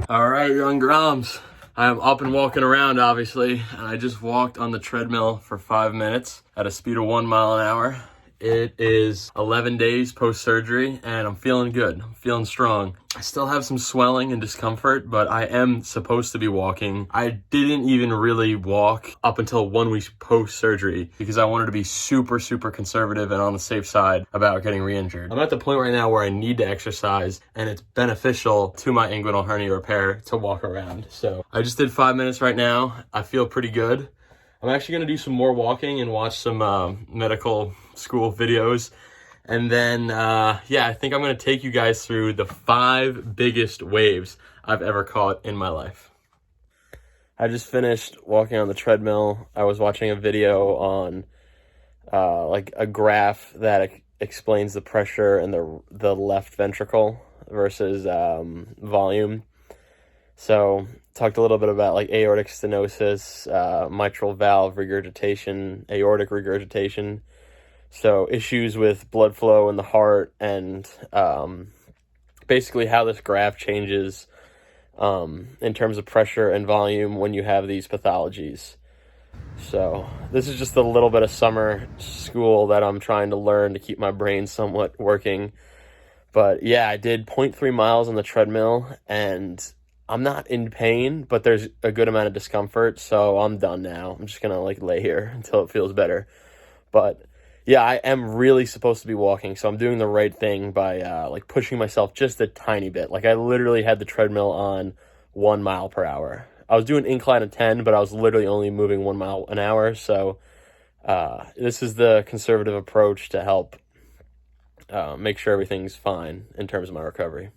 All right, Young Groms. I'm up and walking around, obviously, and I just walked on the treadmill for 5 minutes at a speed of 1 mile an hour. It is 11 days post-surgery, and I'm feeling good. I'm feeling strong. I still have some swelling and discomfort, but I am supposed to be walking. I didn't even really walk up until 1 week post-surgery because I wanted to be super, super conservative and on the safe side about getting re-injured. I'm at the point right now where I need to exercise, and it's beneficial to my inguinal hernia repair to walk around. So I just did 5 minutes right now. I feel pretty good. I'm actually going to do some more walking and watch some medical school videos. And then, yeah, I think I'm going to take you guys through the 5 biggest waves I've ever caught in my life. I just finished walking on the treadmill. I was watching a video on like a graph that explains the pressure in the left ventricle versus volume. So talked a little bit about like aortic stenosis, mitral valve regurgitation, aortic regurgitation. So issues with blood flow in the heart and basically how this graph changes in terms of pressure and volume when you have these pathologies. So this is just a little bit of summer school that I'm trying to learn to keep my brain somewhat working. But yeah, I did 0.3 miles on the treadmill and I'm not in pain, but there's a good amount of discomfort. So I'm done now. I'm just going to like lay here until it feels better. But yeah, I am really supposed to be walking, so I'm doing the right thing by like pushing myself just a tiny bit. Like I literally had the treadmill on 1 mile per hour. I was doing incline of 10, but I was literally only moving 1 mile an hour. So this is the conservative approach to help make sure everything's fine in terms of my recovery.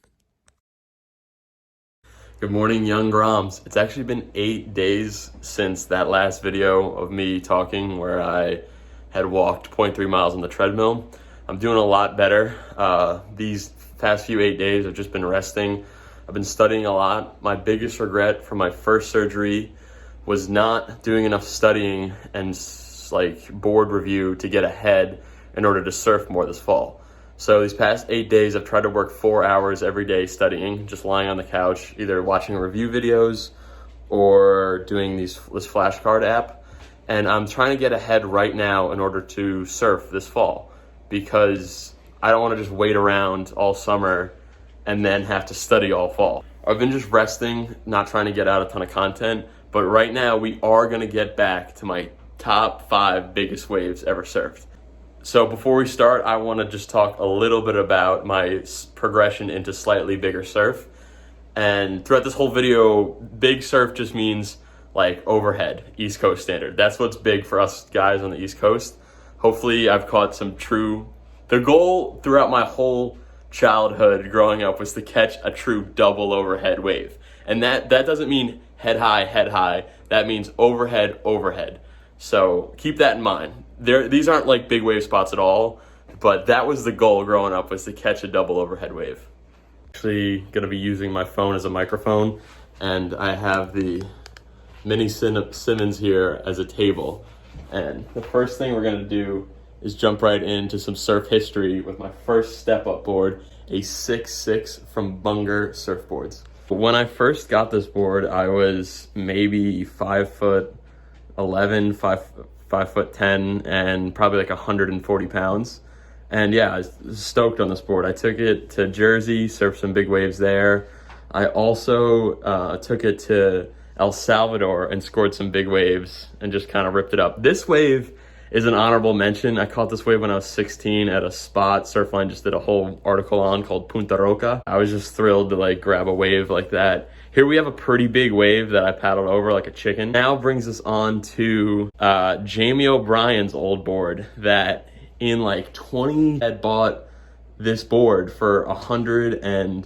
Good morning, Young Groms. It's actually been 8 days since that last video of me talking where I had walked 0.3 miles on the treadmill. I'm doing a lot better. These past few 8 days I've just been resting. I've been studying a lot. My biggest regret from my first surgery was not doing enough studying and like board review to get ahead in order to surf more this fall. So these past 8 days I've tried to work 4 hours every day studying, just lying on the couch, either watching review videos or doing this flashcard app. And I'm trying to get ahead right now in order to surf this fall because I don't want to just wait around all summer and then have to study all fall. I've been just resting, not trying to get out a ton of content, but right now we are going to get back to my top 5 biggest waves ever surfed. So before we start, I want to just talk a little bit about my progression into slightly bigger surf. And throughout this whole video, big surf just means like overhead, East Coast standard. That's what's big for us guys on the East Coast. Hopefully I've caught some the goal throughout my whole childhood growing up was to catch a true double overhead wave. And that doesn't mean head high. That means overhead. So keep that in mind. These aren't like big wave spots at all, but that was the goal growing up, was to catch a double overhead wave. Actually gonna be using my phone as a microphone, and I have the Mini Simmons here as a table. And the first thing we're gonna do is jump right into some surf history with my first step-up board, a 6'6" from Bunger Surfboards. When I first got this board, I was maybe 5'11", 5'10", and probably like 140 pounds. And yeah, I was stoked on this board. I took it to Jersey, surfed some big waves there. I also took it to El Salvador and scored some big waves and just kind of ripped it up. This wave is an honorable mention. I caught this wave when I was 16 at a spot Surfline just did a whole article on called Punta Roca. I was just thrilled to like grab a wave like that. Here we have a pretty big wave that I paddled over like a chicken. Now brings us on to Jamie O'Brien's old board that in like 20 had bought this board for $150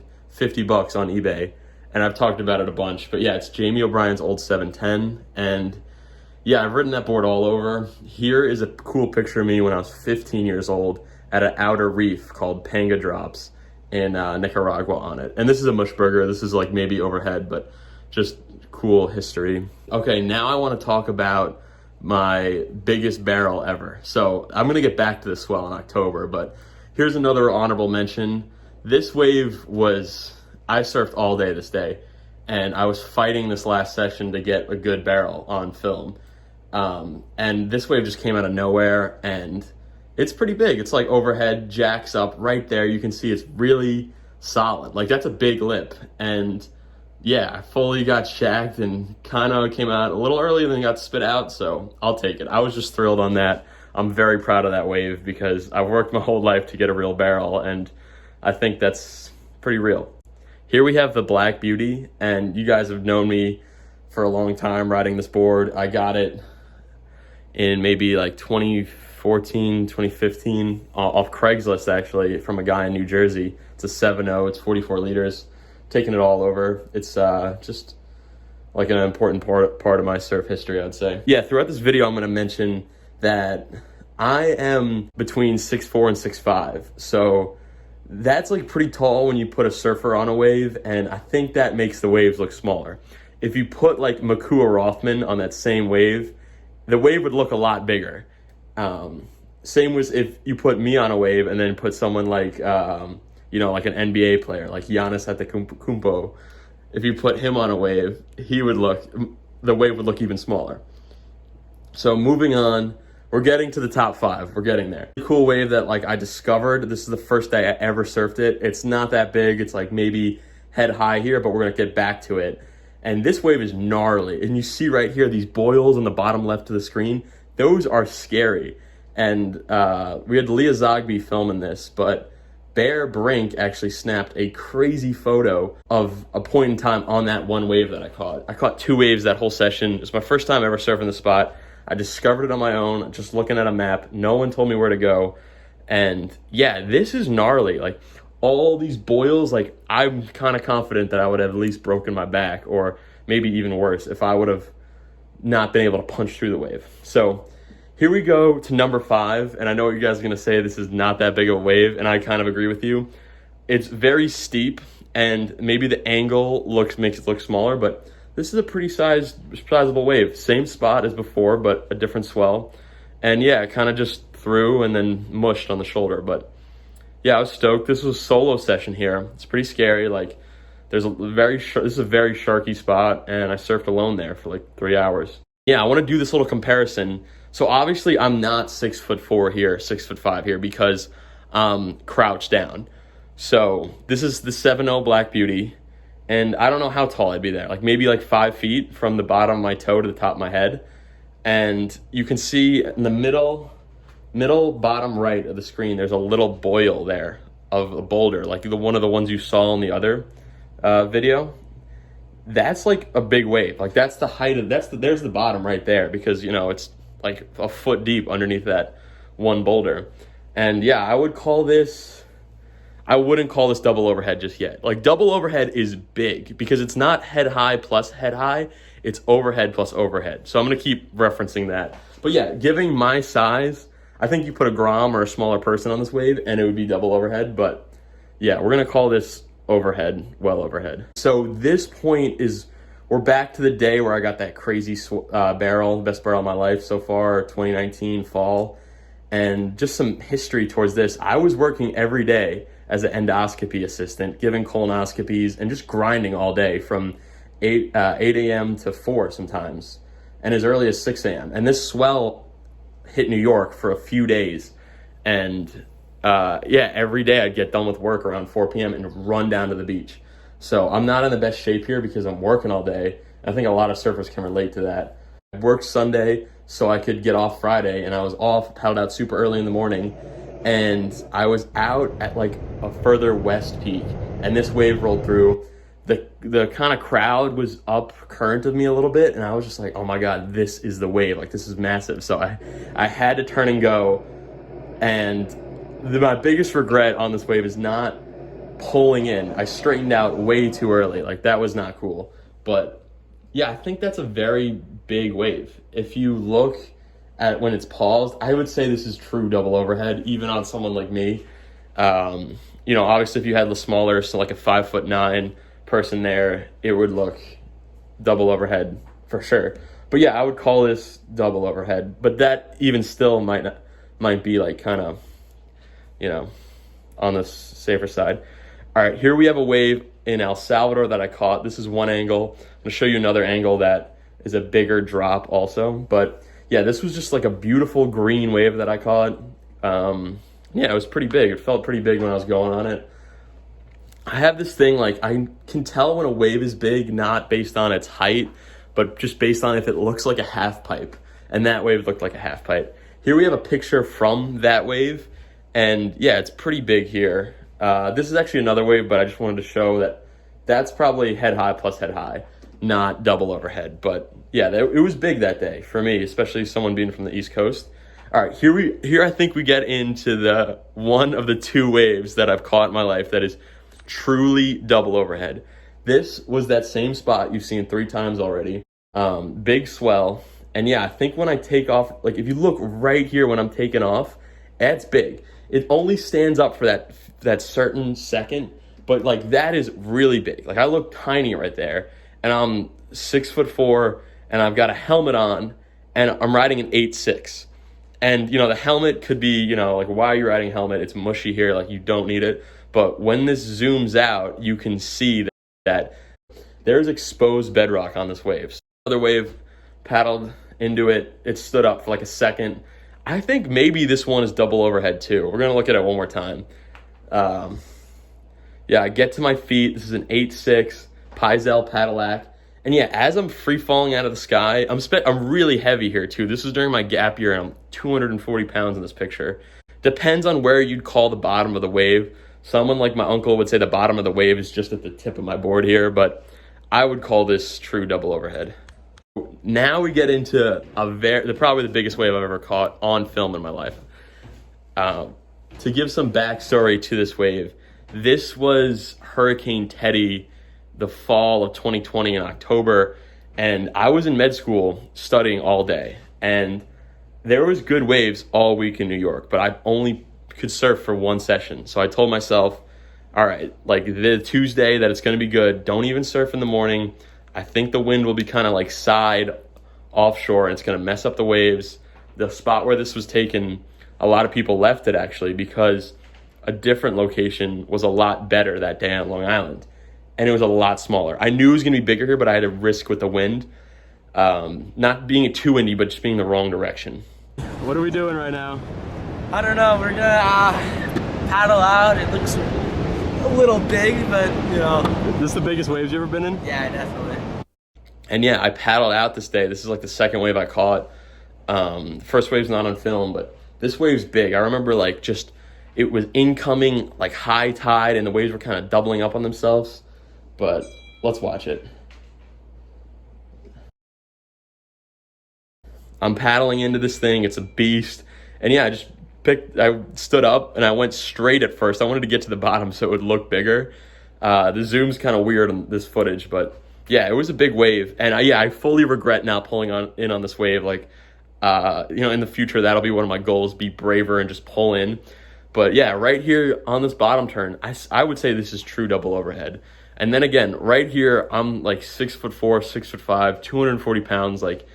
on eBay. and I've talked about it a bunch. But yeah, it's Jamie O'Brien's old 710, and yeah, I've ridden that board all over. Here is a cool picture of me when I was 15 years old at an outer reef called Panga Drops in Nicaragua on it. And this is a mush burger. This is like maybe overhead, but just cool history. Okay, now I want to talk about my biggest barrel ever. So I'm going to get back to the swell in October, but here's another honorable mention. This wave was, I surfed all day this day, and I was fighting this last session to get a good barrel on film. And this wave just came out of nowhere, and it's pretty big. It's like overhead, jacks up right there. You can see it's really solid. Like, that's a big lip. And yeah, I fully got shacked and kind of came out a little earlier than got spit out, so I'll take it. I was just thrilled on that. I'm very proud of that wave because I've worked my whole life to get a real barrel, and I think that's pretty real. Here we have the Black Beauty, and you guys have known me for a long time riding this board. I got it in maybe like 2014, 2015 off Craigslist, actually, from a guy in New Jersey. It's a 7.0, it's 44 liters, taking it all over. It's just like an important part of my surf history, I'd say. Yeah, throughout this video, I'm gonna mention that I am between 6'4" and 6'5", so that's like pretty tall when you put a surfer on a wave, and I think that makes the waves look smaller. If you put like Makua Rothman on that same wave, the wave would look a lot bigger. Same was if you put me on a wave and then put someone like, you know, like an NBA player, like Giannis Antetokounmpo. If you put him on a wave, the wave would look even smaller. So moving on, we're getting to the top 5. We're getting there. Cool wave that like I discovered. This is the first day I ever surfed it. It's not that big. It's like maybe head high here, but we're gonna get back to it. And this wave is gnarly. And you see right here, these boils on the bottom left of the screen, those are scary. And we had Leah Zogby filming this, but Bear Brink actually snapped a crazy photo of a point in time on that one wave that I caught. I caught 2 waves that whole session. It was my first time ever surfing the spot. I discovered it on my own, just looking at a map. No one told me where to go. And yeah, this is gnarly. Like all these boils, like I'm kind of confident that I would have at least broken my back, or maybe even worse if I would have not been able to punch through the wave. So here we go to number 5. And I know what you guys are going to say, this is not that big of a wave. And I kind of agree with you. It's very steep, and maybe the angle makes it look smaller, but this is a pretty sizable wave. Same spot as before, but a different swell. And yeah, it kind of just threw and then mushed on the shoulder. But yeah, I was stoked. This was a solo session here. It's pretty scary. Like this is a very sharky spot, and I surfed alone there for like 3 hours. Yeah, I want to do this little comparison. So obviously I'm not 6'4" here, 6'5" here, because I'm crouched down. So this is the 7.0 Black Beauty. And I don't know how tall I'd be there, like maybe like 5 feet from the bottom of my toe to the top of my head. And you can see in the middle bottom right of the screen, there's a little boil there of a boulder, like one of the ones you saw in the other video. That's like a big wave. Like that's the height of, there's the bottom right there, because you know, it's like a foot deep underneath that one boulder. And yeah, I wouldn't call this double overhead just yet. Like double overhead is big because it's not head high plus head high, it's overhead plus overhead. So I'm gonna keep referencing that. But yeah, giving my size, I think you put a Grom or a smaller person on this wave and it would be double overhead. But yeah, we're gonna call this overhead, well overhead. So this point is, we're back to the day where I got that crazy barrel, best barrel of my life so far, 2019 fall. And just some history towards this. I was working every day as an endoscopy assistant, giving colonoscopies and just grinding all day from 8 a.m. to 4 sometimes, and as early as 6 a.m. And this swell hit New York for a few days. And yeah, every day I'd get done with work around 4 p.m. and run down to the beach. So I'm not in the best shape here because I'm working all day. I think a lot of surfers can relate to that. I worked Sunday so I could get off Friday, and I was off, paddled out super early in the morning, and I was out at like a further west peak, and this wave rolled through. The kind of crowd was up current of me a little bit, and I was just like, oh my God, this is the wave. Like, this is massive. So I had to turn and go, and my biggest regret on this wave is not pulling in. I straightened out way too early. Like, that was not cool. But yeah, I think that's a very big wave. If you look at when it's paused, I would say this is true double overhead, even on someone like me. You know, obviously if you had the smaller, so like a 5'9" person there, it would look double overhead for sure. But yeah, I would call this double overhead. But that even still might be like kind of, you know, on the safer side. All right, here we have a wave in El Salvador that I caught. This is one angle. I'm gonna show you another angle that is a bigger drop also. But yeah, this was just like a beautiful green wave that I caught. Yeah, it was pretty big. It felt pretty big when I was going on it. I have this thing, like, I can tell when a wave is big, not based on its height, but just based on if it looks like a half pipe. And that wave looked like a half pipe. Here we have a picture from that wave. And yeah, it's pretty big here. This is actually another wave, but I just wanted to show that that's probably head high plus head high, not double overhead. But yeah, it was big that day for me, especially someone being from the East Coast. All right, here I think we get into the one of the two waves that I've caught in my life that is truly double overhead. This was that same spot you've seen 3 times already. Big swell. And yeah, I think when I take off, like if you look right here when I'm taking off, that's big. It only stands up for that certain second, but like that is really big. Like I look tiny right there, and I'm 6'4", and I've got a helmet on, and I'm riding an 8.6. And, you know, the helmet could be, you know, like, why are you riding a helmet? It's mushy here, like, you don't need it. But when this zooms out, you can see that there's exposed bedrock on this wave. So another wave paddled into it. It stood up for like a second. I think maybe this one is double overhead too. We're going to look at it one more time. Yeah, I get to my feet. This is an 8.6 Paizel Padillac. And yeah, as I'm free falling out of the sky, I'm really heavy here too. This is during my gap year, and I'm 240 pounds in this picture. Depends on where you'd call the bottom of the wave. Someone like my uncle would say the bottom of the wave is just at the tip of my board here, but I would call this true double overhead. Now we get into probably the biggest wave I've ever caught on film in my life. To give some backstory to this wave, this was Hurricane Teddy, the fall of 2020 in October, and I was in med school studying all day, and there was good waves all week in New York, but I only could surf for one session. So I told myself, all right, like the Tuesday that it's going to be good, don't even surf in the morning. I think the wind will be kind of like side offshore, and it's going to mess up the waves. The spot where this was taken, a lot of people left it actually because a different location was a lot better that day on Long Island. And it was a lot smaller. I knew it was going to be bigger, but I had a risk with the wind. Not being too windy, but just being the wrong direction. What are we doing right now? I don't know. We're going to paddle out. It looks a little big, but, you know. This is the biggest waves you ever been in? Yeah, definitely. And yeah, I paddled out this day. This is like the second wave I caught. The first wave's not on film, but this wave's big. I remember like just, it was incoming like high tide, and the waves were kind of doubling up on themselves. But let's watch it. I'm paddling into this thing. It's a beast. And yeah, I stood up and I went straight at first. I wanted to get to the bottom so it would look bigger. The zoom's kind of weird on this footage, but yeah, it was a big wave. And I fully regret now pulling in on this wave. Like, you know, in the future, that'll be one of my goals, be braver and just pull in. But yeah, right here on this bottom turn, I would say this is true double overhead. And then again, right here, I'm like 6'4", 6'5", 240 pounds. Like,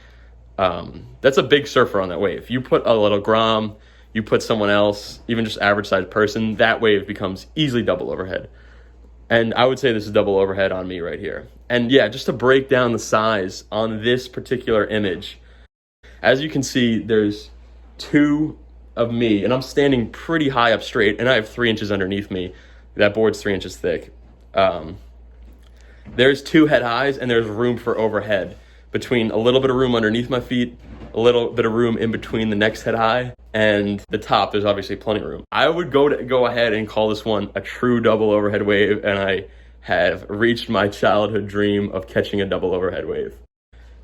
that's a big surfer on that wave. You put a little Grom, you put someone else, even just average sized person, that wave becomes easily double overhead. And I would say this is double overhead on me right here. And yeah, just to break down the size on this particular image, as you can see, there's 2 of me, and I'm standing pretty high up straight, and I have 3 inches underneath me. That board's 3 inches thick. There's 2 head highs, and there's room for overhead between a little bit of room underneath my feet, a little bit of room in between the next head high, and the top. There's obviously plenty of room. I would go ahead and call this one a true double overhead wave, and I have reached my childhood dream of catching a double overhead wave.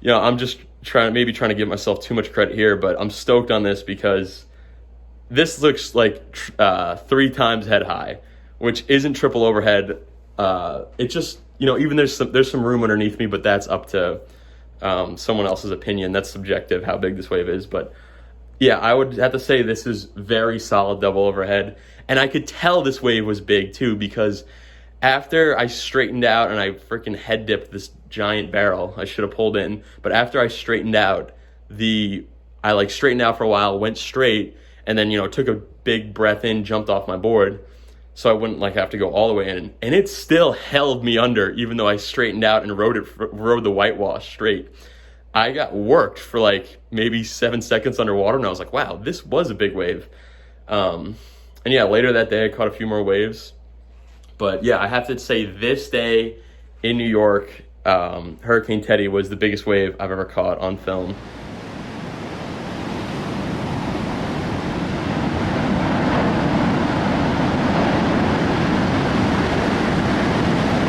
You know, I'm just trying to give myself too much credit here, but I'm stoked on this because this looks like 3 times head high, which isn't triple overhead. It just, you know, even there's some room underneath me, but that's up to someone else's opinion. That's subjective how big this wave is. But yeah, I would have to say this is very solid double overhead. And I could tell this wave was big too, because after I straightened out and I freaking head dipped this giant barrel, I should have pulled in. But after I straightened out, I like straightened out for a while, went straight, and then, you know, took a big breath in, jumped off my board, so I wouldn't like have to go all the way in. And it still held me under, even though I straightened out and rode the whitewash straight. I got worked for like maybe 7 seconds underwater, and I was like, wow, this was a big wave. And yeah, later that day I caught a few more waves. But yeah, I have to say this day in New York, Hurricane Teddy was the biggest wave I've ever caught on film.